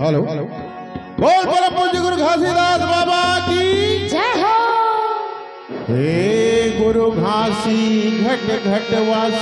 Hello बोल परम पूज्य गुरु घासीदास बाबा की जय हो। हे गुरु घासी घट घट वासी